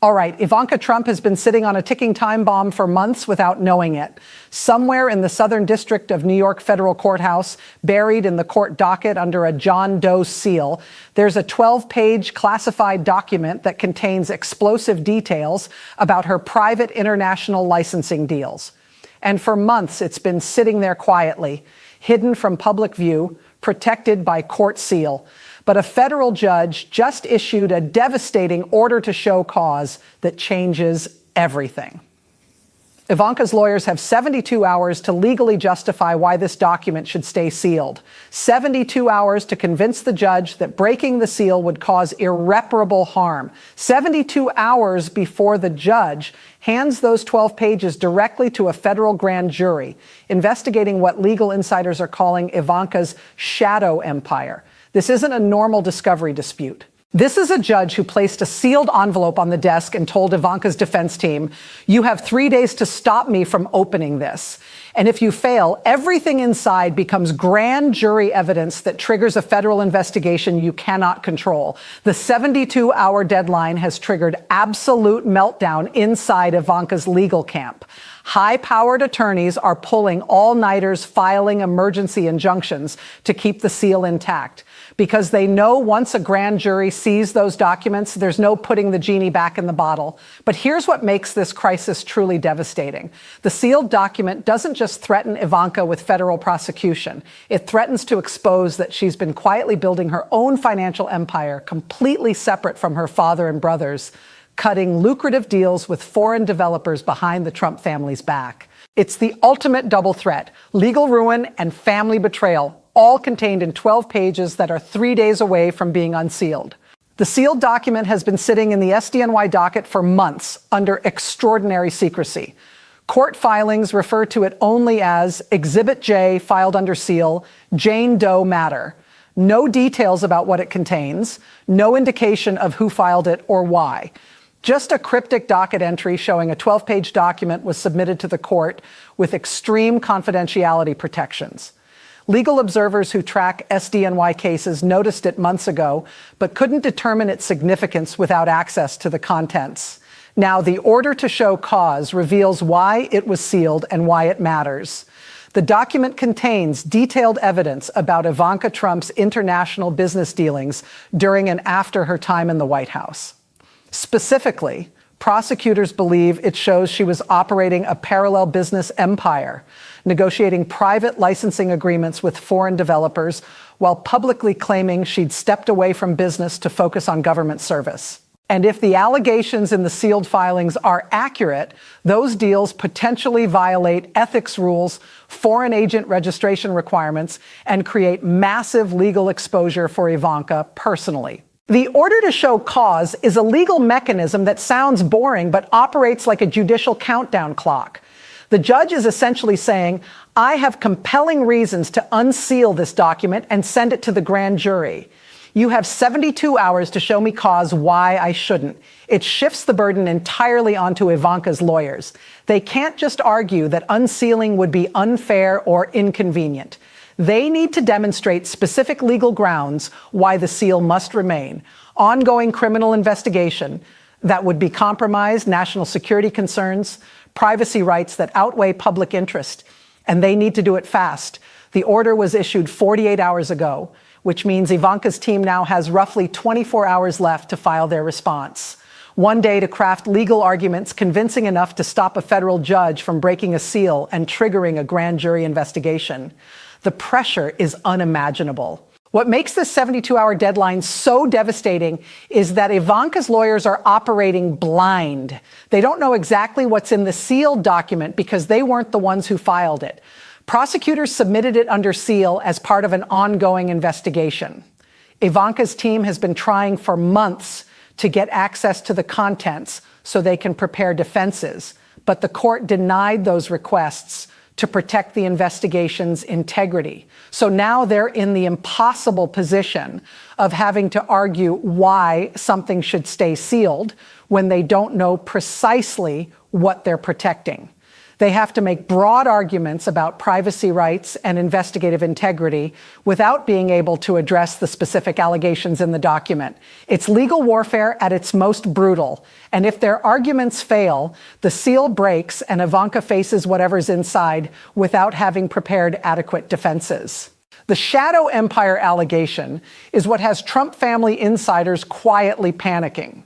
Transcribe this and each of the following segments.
All right, Ivanka Trump has been sitting on a ticking time bomb for months without knowing it. Somewhere in the Southern District of New York federal courthouse, buried in the court docket under a John Doe seal, there's a 12-page classified document that contains explosive details about her private international licensing deals. And for months, it's been sitting there quietly, hidden from public view, protected by court seal. But a federal judge just issued a devastating order to show cause that changes everything. Ivanka's lawyers have 72 hours to legally justify why this document should stay sealed. 72 hours to convince the judge that breaking the seal would cause irreparable harm. 72 hours before the judge hands those 12 pages directly to a federal grand jury, investigating what legal insiders are calling Ivanka's shadow empire. This isn't a normal discovery dispute. This is a judge who placed a sealed envelope on the desk and told Ivanka's defense team, "You have 3 days to stop me from opening this. And if you fail, everything inside becomes grand jury evidence that triggers a federal investigation you cannot control." The 72-hour deadline has triggered absolute meltdown inside Ivanka's legal camp. High-powered attorneys are pulling all-nighters, filing emergency injunctions to keep the seal intact, because they know once a grand jury sees those documents, there's no putting the genie back in the bottle. But here's what makes this crisis truly devastating. The sealed document doesn't just threaten Ivanka with federal prosecution. It threatens to expose that she's been quietly building her own financial empire, completely separate from her father and brothers, cutting lucrative deals with foreign developers behind the Trump family's back. It's the ultimate double threat: legal ruin and family betrayal, all contained in 12 pages that are 3 days away from being unsealed. The sealed document has been sitting in the SDNY docket for months under extraordinary secrecy. Court filings refer to it only as Exhibit J, filed under seal, Jane Doe matter. No details about what it contains, no indication of who filed it or why. Just a cryptic docket entry showing a 12-page document was submitted to the court with extreme confidentiality protections. Legal observers who track SDNY cases noticed it months ago, but couldn't determine its significance without access to the contents. Now, the order to show cause reveals why it was sealed and why it matters. The document contains detailed evidence about Ivanka Trump's international business dealings during and after her time in the White House. Specifically, prosecutors believe it shows she was operating a parallel business empire, negotiating private licensing agreements with foreign developers while publicly claiming she'd stepped away from business to focus on government service. And if the allegations in the sealed filings are accurate, those deals potentially violate ethics rules, foreign agent registration requirements, and create massive legal exposure for Ivanka personally. The order to show cause is a legal mechanism that sounds boring but operates like a judicial countdown clock. The judge is essentially saying, "I have compelling reasons to unseal this document and send it to the grand jury. You have 72 hours to show me cause why I shouldn't." It shifts the burden entirely onto Ivanka's lawyers. They can't just argue that unsealing would be unfair or inconvenient. They need to demonstrate specific legal grounds why the seal must remain: ongoing criminal investigation that would be compromised, national security concerns, privacy rights that outweigh public interest, and they need to do it fast. The order was issued 48 hours ago, which means Ivanka's team now has roughly 24 hours left to file their response. 1 day to craft legal arguments convincing enough to stop a federal judge from breaking a seal and triggering a grand jury investigation. The pressure is unimaginable. What makes this 72-hour deadline so devastating is that Ivanka's lawyers are operating blind. They don't know exactly what's in the sealed document because they weren't the ones who filed it. Prosecutors submitted it under seal as part of an ongoing investigation. Ivanka's team has been trying for months to get access to the contents so they can prepare defenses, but the court denied those requests to protect the investigation's integrity. So now they're in the impossible position of having to argue why something should stay sealed when they don't know precisely what they're protecting. They have to make broad arguments about privacy rights and investigative integrity without being able to address the specific allegations in the document. It's legal warfare at its most brutal. And if their arguments fail, the seal breaks and Ivanka faces whatever's inside without having prepared adequate defenses. The shadow empire allegation is what has Trump family insiders quietly panicking.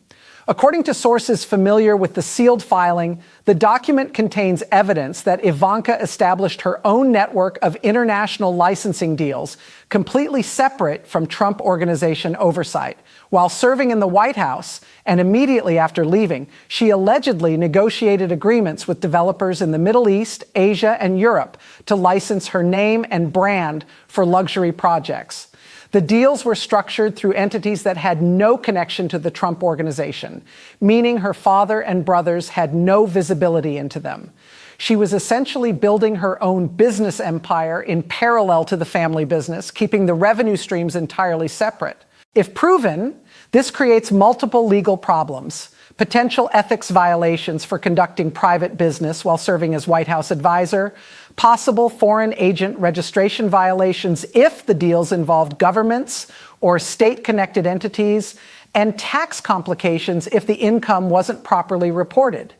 According to sources familiar with the sealed filing, the document contains evidence that Ivanka established her own network of international licensing deals, completely separate from Trump Organization oversight. While serving in the White House and immediately after leaving, she allegedly negotiated agreements with developers in the Middle East, Asia, and Europe to license her name and brand for luxury projects. The deals were structured through entities that had no connection to the Trump Organization, meaning her father and brothers had no visibility into them. She was essentially building her own business empire in parallel to the family business, keeping the revenue streams entirely separate. If proven, this creates multiple legal problems. Potential ethics violations for conducting private business while serving as White House advisor, possible foreign agent registration violations if the deals involved governments or state-connected entities, and tax complications if the income wasn't properly reported.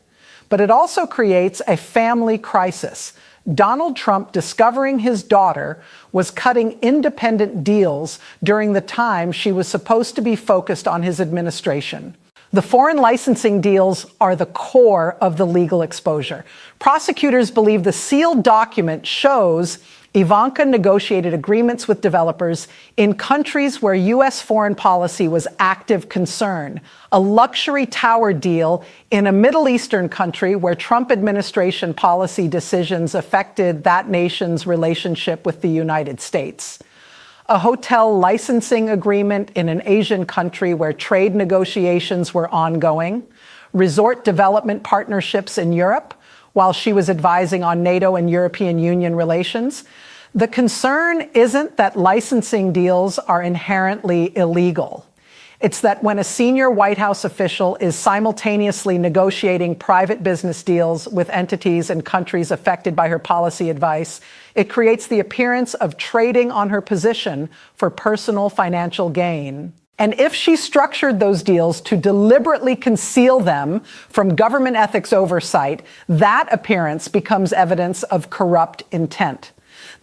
But it also creates a family crisis. Donald Trump, discovering his daughter was cutting independent deals during the time she was supposed to be focused on his administration. The foreign licensing deals are the core of the legal exposure. Prosecutors believe the sealed document shows Ivanka negotiated agreements with developers in countries where U.S. foreign policy was active concern. A luxury tower deal in a Middle Eastern country where Trump administration policy decisions affected that nation's relationship with the United States. A hotel licensing agreement in an Asian country where trade negotiations were ongoing, resort development partnerships in Europe while she was advising on NATO and European Union relations. The concern isn't that licensing deals are inherently illegal. It's that when a senior White House official is simultaneously negotiating private business deals with entities and countries affected by her policy advice, it creates the appearance of trading on her position for personal financial gain. And if she structured those deals to deliberately conceal them from government ethics oversight, that appearance becomes evidence of corrupt intent.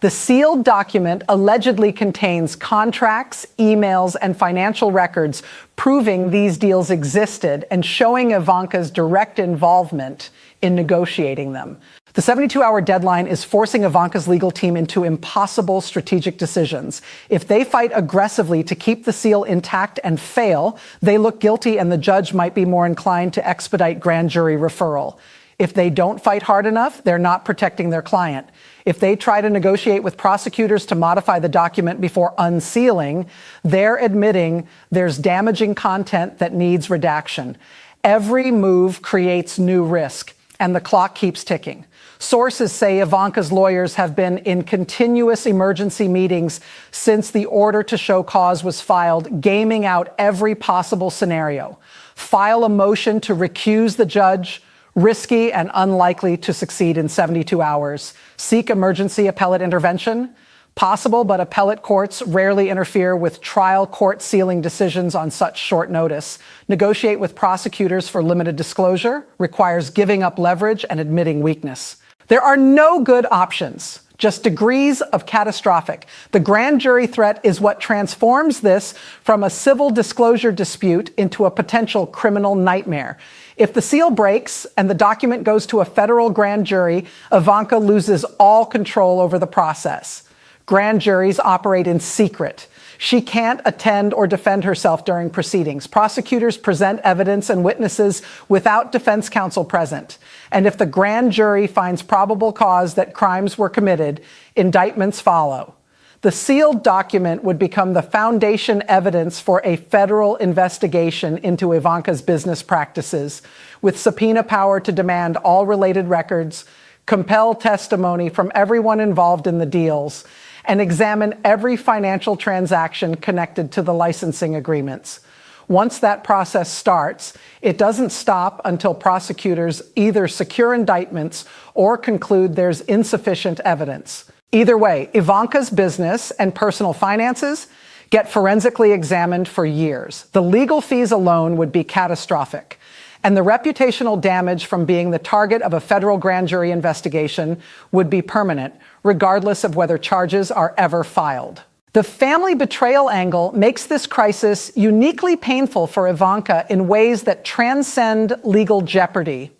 The sealed document allegedly contains contracts, emails, and financial records proving these deals existed and showing Ivanka's direct involvement in negotiating them. The 72-hour deadline is forcing Ivanka's legal team into impossible strategic decisions. If they fight aggressively to keep the seal intact and fail, they look guilty and the judge might be more inclined to expedite grand jury referral. If they don't fight hard enough, they're not protecting their client. If they try to negotiate with prosecutors to modify the document before unsealing, they're admitting there's damaging content that needs redaction. Every move creates new risk, and the clock keeps ticking. Sources say Ivanka's lawyers have been in continuous emergency meetings since the order to show cause was filed, gaming out every possible scenario. File a motion to recuse the judge, risky and unlikely to succeed in 72 hours. Seek emergency appellate intervention. Possible, but appellate courts rarely interfere with trial court sealing decisions on such short notice. Negotiate with prosecutors for limited disclosure. Requires giving up leverage and admitting weakness. There are no good options, just degrees of catastrophic. The grand jury threat is what transforms this from a civil disclosure dispute into a potential criminal nightmare. If the seal breaks and the document goes to a federal grand jury, Ivanka loses all control over the process. Grand juries operate in secret. She can't attend or defend herself during proceedings. Prosecutors present evidence and witnesses without defense counsel present. And if the grand jury finds probable cause that crimes were committed, indictments follow. The sealed document would become the foundation evidence for a federal investigation into Ivanka's business practices, with subpoena power to demand all related records, compel testimony from everyone involved in the deals, and examine every financial transaction connected to the licensing agreements. Once that process starts, it doesn't stop until prosecutors either secure indictments or conclude there's insufficient evidence. Either way, Ivanka's business and personal finances get forensically examined for years. The legal fees alone would be catastrophic. And the reputational damage from being the target of a federal grand jury investigation would be permanent, regardless of whether charges are ever filed. The family betrayal angle makes this crisis uniquely painful for Ivanka in ways that transcend legal jeopardy.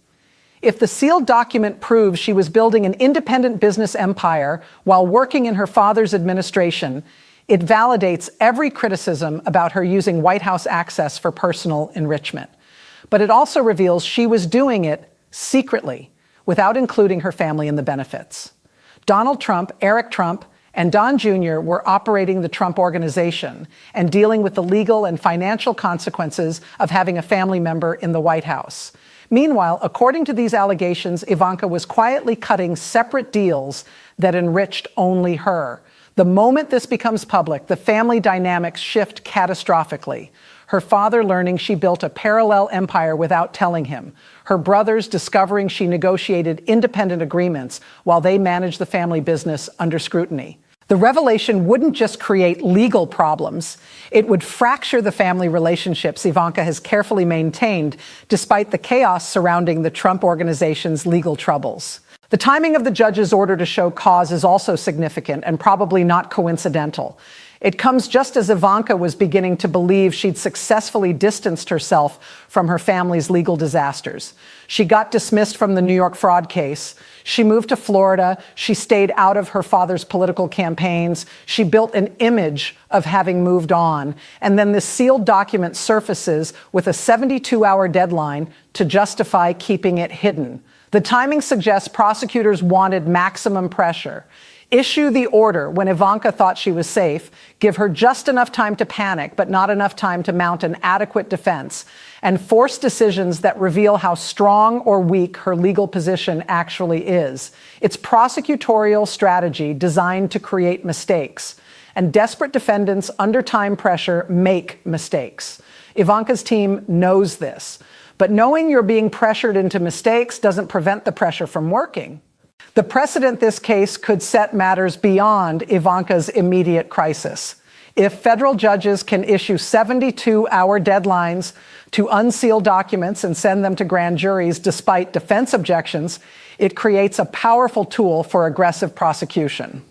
If the sealed document proves she was building an independent business empire while working in her father's administration, it validates every criticism about her using White House access for personal enrichment. But it also reveals she was doing it secretly, without including her family in the benefits. Donald Trump, Eric Trump, and Don Jr. were operating the Trump Organization and dealing with the legal and financial consequences of having a family member in the White House. Meanwhile, according to these allegations, Ivanka was quietly cutting separate deals that enriched only her. The moment this becomes public, the family dynamics shift catastrophically. Her father learning she built a parallel empire without telling him. Her brothers discovering she negotiated independent agreements while they managed the family business under scrutiny. The revelation wouldn't just create legal problems, it would fracture the family relationships Ivanka has carefully maintained, despite the chaos surrounding the Trump Organization's legal troubles. The timing of the judge's order to show cause is also significant and probably not coincidental. It comes just as Ivanka was beginning to believe she'd successfully distanced herself from her family's legal disasters. She got dismissed from the New York fraud case. She moved to Florida. She stayed out of her father's political campaigns. She built an image of having moved on. And then this sealed document surfaces with a 72-hour deadline to justify keeping it hidden. The timing suggests prosecutors wanted maximum pressure. Issue the order when Ivanka thought she was safe, give her just enough time to panic, but not enough time to mount an adequate defense, and force decisions that reveal how strong or weak her legal position actually is. It's prosecutorial strategy designed to create mistakes. And desperate defendants under time pressure make mistakes. Ivanka's team knows this. But knowing you're being pressured into mistakes doesn't prevent the pressure from working. The precedent this case could set matters beyond Ivanka's immediate crisis. If federal judges can issue 72-hour deadlines to unseal documents and send them to grand juries despite defense objections, it creates a powerful tool for aggressive prosecution.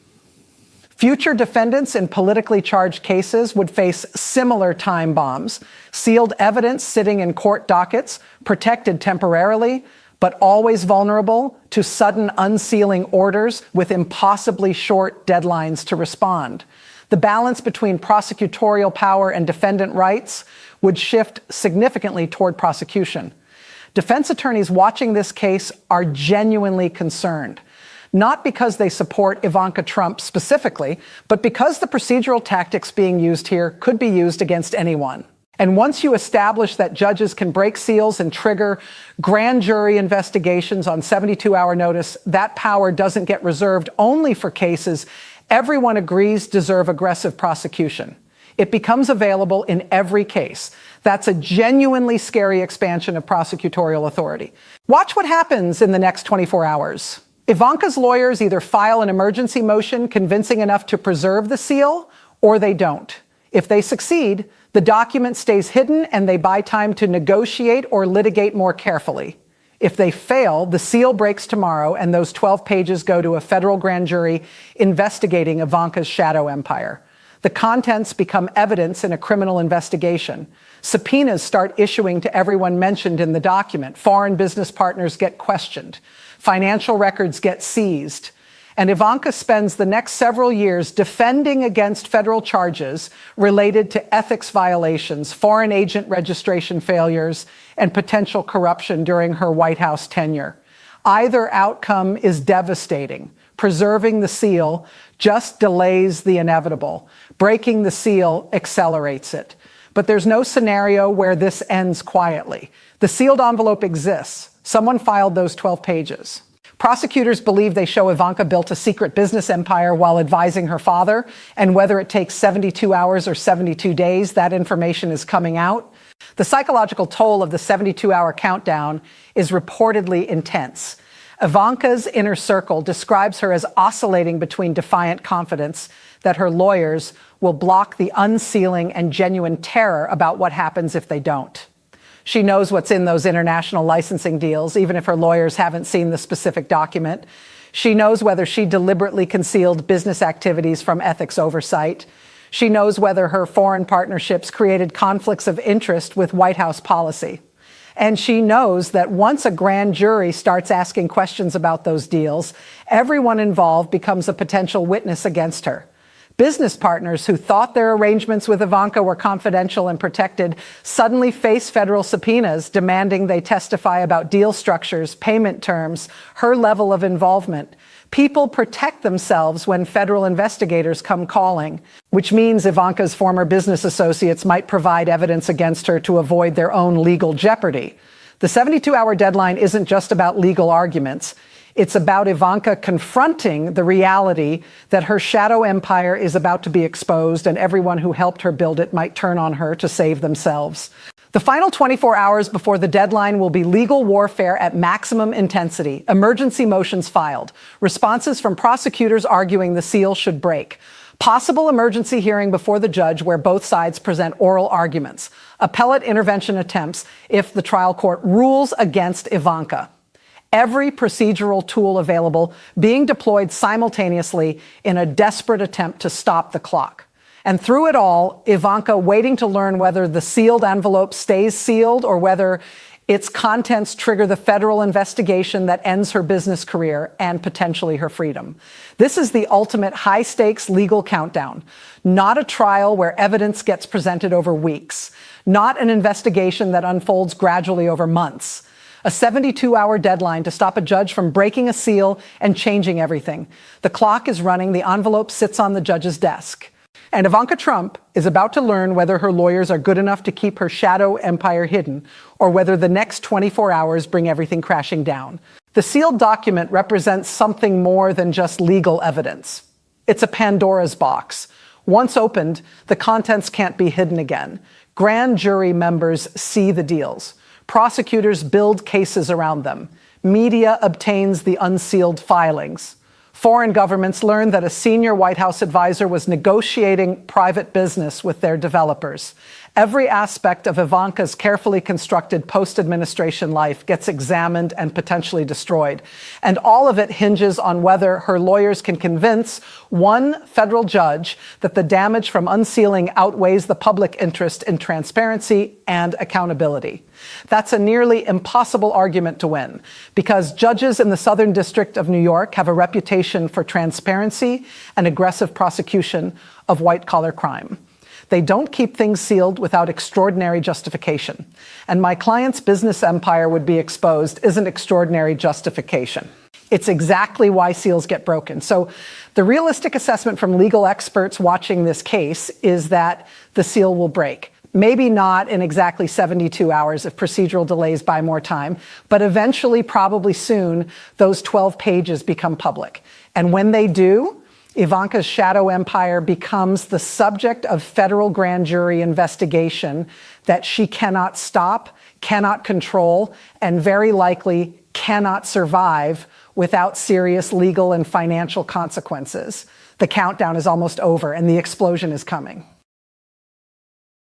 Future defendants in politically charged cases would face similar time bombs, sealed evidence sitting in court dockets, protected temporarily, but always vulnerable to sudden unsealing orders with impossibly short deadlines to respond. The balance between prosecutorial power and defendant rights would shift significantly toward prosecution. Defense attorneys watching this case are genuinely concerned, not because they support Ivanka Trump specifically, but because the procedural tactics being used here could be used against anyone. And once you establish that judges can break seals and trigger grand jury investigations on 72-hour notice, that power doesn't get reserved only for cases everyone agrees deserve aggressive prosecution. It becomes available in every case. That's a genuinely scary expansion of prosecutorial authority. Watch what happens in the next 24 hours. Ivanka's lawyers either file an emergency motion convincing enough to preserve the seal, or they don't. If they succeed, the document stays hidden and they buy time to negotiate or litigate more carefully. If they fail, the seal breaks tomorrow and those 12 pages go to a federal grand jury investigating Ivanka's shadow empire. The contents become evidence in a criminal investigation. Subpoenas start issuing to everyone mentioned in the document. Foreign business partners get questioned. Financial records get seized. And Ivanka spends the next several years defending against federal charges related to ethics violations, foreign agent registration failures, and potential corruption during her White House tenure. Either outcome is devastating. Preserving the seal just delays the inevitable. Breaking the seal accelerates it. But there's no scenario where this ends quietly. The sealed envelope exists. Someone filed those 12 pages. Prosecutors believe they show Ivanka built a secret business empire while advising her father, and whether it takes 72 hours or 72 days, that information is coming out. The psychological toll of the 72-hour countdown is reportedly intense. Ivanka's inner circle describes her as oscillating between defiant confidence that her lawyers will block the unsealing and genuine terror about what happens if they don't. She knows what's in those international licensing deals, even if her lawyers haven't seen the specific document. She knows whether she deliberately concealed business activities from ethics oversight. She knows whether her foreign partnerships created conflicts of interest with White House policy. And she knows that once a grand jury starts asking questions about those deals, everyone involved becomes a potential witness against her. Business partners who thought their arrangements with Ivanka were confidential and protected suddenly face federal subpoenas demanding they testify about deal structures, payment terms, her level of involvement. People protect themselves when federal investigators come calling, which means Ivanka's former business associates might provide evidence against her to avoid their own legal jeopardy. The 72-hour deadline isn't just about legal arguments. It's about Ivanka confronting the reality that her shadow empire is about to be exposed and everyone who helped her build it might turn on her to save themselves. The final 24 hours before the deadline will be legal warfare at maximum intensity, emergency motions filed, responses from prosecutors arguing the seal should break, possible emergency hearing before the judge where both sides present oral arguments, appellate intervention attempts if the trial court rules against Ivanka. Every procedural tool available being deployed simultaneously in a desperate attempt to stop the clock. And through it all, Ivanka waiting to learn whether the sealed envelope stays sealed or whether its contents trigger the federal investigation that ends her business career and potentially her freedom. This is the ultimate high-stakes legal countdown, not a trial where evidence gets presented over weeks, not an investigation that unfolds gradually over months. A 72-hour deadline to stop a judge from breaking a seal and changing everything. The clock is running, the envelope sits on the judge's desk. And Ivanka Trump is about to learn whether her lawyers are good enough to keep her shadow empire hidden, or whether the next 24 hours bring everything crashing down. The sealed document represents something more than just legal evidence. It's a Pandora's box. Once opened, the contents can't be hidden again. Grand jury members see the deals. Prosecutors build cases around them. Media obtains the unsealed filings. Foreign governments learn that a senior White House advisor was negotiating private business with their developers. Every aspect of Ivanka's carefully constructed post-administration life gets examined and potentially destroyed. And all of it hinges on whether her lawyers can convince one federal judge that the damage from unsealing outweighs the public interest in transparency and accountability. That's a nearly impossible argument to win, because judges in the Southern District of New York have a reputation for transparency and aggressive prosecution of white-collar crime. They don't keep things sealed without extraordinary justification. And my client's business empire would be exposed isn't extraordinary justification. It's exactly why seals get broken. So the realistic assessment from legal experts watching this case is that the seal will break. Maybe not in exactly 72 hours if procedural delays buy more time, but eventually, probably soon, those 12 pages become public. And when they do, Ivanka's shadow empire becomes the subject of federal grand jury investigation that she cannot stop, cannot control, and very likely cannot survive without serious legal and financial consequences. The countdown is almost over and the explosion is coming.